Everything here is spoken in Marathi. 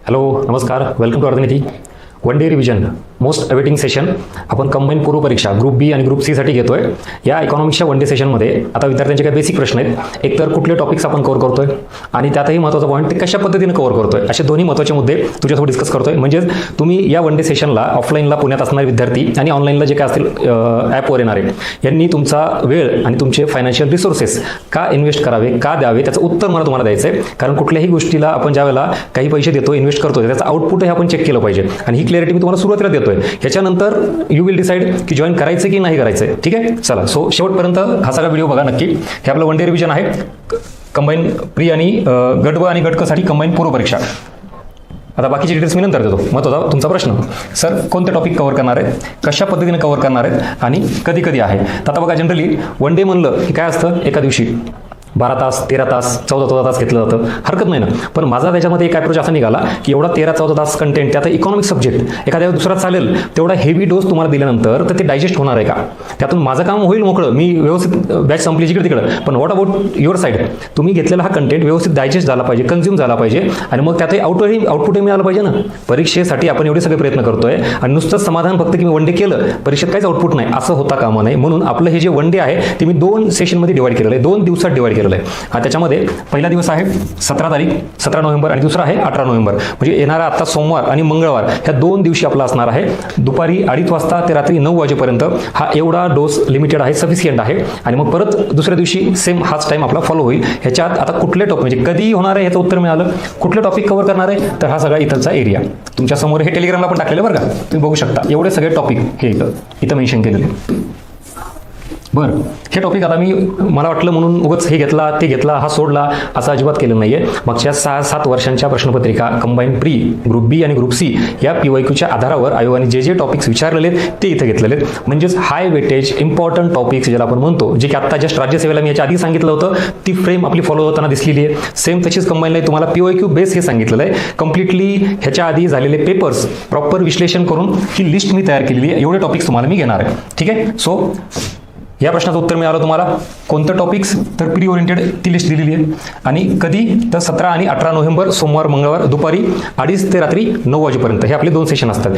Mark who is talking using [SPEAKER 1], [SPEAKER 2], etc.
[SPEAKER 1] हॅलो नमस्कार, welcome to Arthaniti. One day revision most awaiting session आपण कंबाईन पूर्व परीक्षा ग्रुप बी आणि ग्रुप सी साठी घेतोय. या इकॉनॉमिक्सच्या वन डे सेशनमध्ये आता विद्यार्थ्यांचे काही बेसिक प्रश्न आहेत. एक तर कुठले टॉपिक्स आपण कव्हर करतोय आणि त्यातही महत्त्वाचा पॉईंट ते कशा पद्धतीने कव्हर करतोय, असे दोन्ही महत्त्वाचे मुद्दे तुझ्यासोबत डिस्कस करतोय. म्हणजे तुम्ही या वन डे सेशनला ऑफलाईनला पुण्यात असणारे विद्यार्थी आणि ऑनलाईनला जे काय असतील ॲपवर येणारे यांनी तुमचा वेळ आणि तुमचे फायनान्शियल रिसोर्सेस का इन्व्हेस्ट करावे, का द्यावे, त्याचं उत्तर मला तुम्हाला द्यायचं आहे. कारण कुठल्याही गोष्टीला आपण ज्या वेळेला काही पैसे देतो, इन्व्हेस्ट करतो, त्याचं आउटपुट हे आपण चेक केलं पाहिजे. आणि ही क्लॅरिटी मी तुम्हाला सुरुवातीला देतोय. ह्याच्यानंतर यू विल डिसाईड की जॉईन करायचं की नाही करायचं. ठीक आहे, चला. सो शेवटपर्यंत हा सगळा व्हिडिओ बघा नक्की. हे आपलं वन डे रिव्हिजन आहे. कंबाईन प्री आणि गट ब आणि गट क साठी कंबाईन पूर्व परीक्षा. आता बाकीचे डिटेल्स मी नंतर देतो. महत्त्वाचा तुमचा प्रश्न, सर कोणते टॉपिक कव्हर करणार आहेत, कशा पद्धतीने कव्हर करणार आहेत आणि कधी कधी आहे. तर आता बघा, जनरली वन डे म्हणलं की काय असतं, एका दिवशी 12 तास 13 तास 14 तास घेतलं जातं, हरकत नाही ना. पण माझा त्याच्यामध्ये एक अप्रोच असा निघाला की एवढा 13-14 तास कंटेंट, त्यात इकॉनॉमिक सब्जेक्ट एखाद्या दुसरा चालेल तेवढा हेवी डोस तुम्हाला दिल्यानंतर तर ते डायजेस्ट होणार आहे का, त्यातून माझं काम होईल मोकळं, मी व्यवस्थित बॅच संपली जिकडे तिकडं. पण व्हॉट अबाउट युअर साईड, तुम्ही घेतलेला हा कंटेंट व्यवस्थित डायजेस्ट झाला पाहिजे, कन्झ्युम झाला पाहिजे आणि मग त्यातही आउटपुटही मिळालं पाहिजे ना. परीक्षेसाठी आपण एवढे सगळे प्रयत्न करतोय आणि नुसतंच समाधान फक्त की मी वन डे केलं, परीक्षेत काहीच आउटपुट नाही असं होता कामा नाही. म्हणून आपलं हे जे वन डे आहे ते मी 2 सेशनमध्ये डिवाइड केलेलं आहे, 2 दिवसात डिवाइड केलेलं आहे. आणि त्याच्यामध्ये पहिला दिवस आहे 17 नोव्हेंबर आणि दुसरा आहे 18 नोव्हेंबर. म्हणजे येणारा आता सोमवार आणि मंगळवार ह्या 2 दिवशी आपला असणार आहे. दुपारी 2:30 वाजता ते रात्री 9 वाजेपर्यंत हा एवढा डोस लिमिटेड आहे, सफिशियंट आहे. आणि मग परत दुसऱ्या दिवशी सेम हाच टाइम आपला फॉलो होईल. ह्याच्यात आता कुठले टॉपिक म्हणजे कधी होणार आहे ह्याचं उत्तर मिळालं, कुठले टॉपिक कव्हर करणार आहे, तर हा सगळा इथलचा एरिया तुमच्या समोर हे टेलिग्रामला पण टाकलेलं बरं का, तुम्ही बघू शकता. एवढे सगळे टॉपिक हे इथं मेन्शन केलेले. बरं, हे टॉपिक आता मला वाटलं म्हणून उगाच हे घेतला ते घेतला हा सोडला असं अजिबात केलं नाहीये. मागच्या 6-7 वर्षांच्या प्रश्नपत्रिका कंबाईन प्री, ग्रुप बी आणि ग्रुप सी या PYQच्या आधारावर आयोगाने जे टॉपिक्स विचारलेले ते इथं घेतलेले आहेत. म्हणजेच हाय वेटेज इम्पॉर्टंट टॉपिक्स ज्याला आपण म्हणतो, जे की आता जस्ट राज्यसेवेला मी याच्या आधी सांगितलं होतं, ती फ्रेम आपली फॉलो होताना दिसलेली आहे. सेम तशीच कंबाईनला तुम्हाला PYQ बेस हे सांगितलेलं आहे. कम्प्लिटली ह्याच्या आधी झालेले पेपर्स प्रॉपर विश्लेषण करून ही लिस्ट मी तयार केलेली आहे. एवढे टॉपिक्स तुम्हाला मी घेणार आहे. ठीक आहे. सो या प्रश्नाचं उत्तर मिळालं तुम्हाला. कोणतं टॉपिक्स, तर प्री ओरिएंटेड ती लिस्ट दिलेली आहे. आणि कधी, तर 17 आणि 18 नोव्हेंबर सोमवार मंगळवार दुपारी 2:30 ते रात्री 9 वाजेपर्यंत हे आपले 2 सेशन असतात.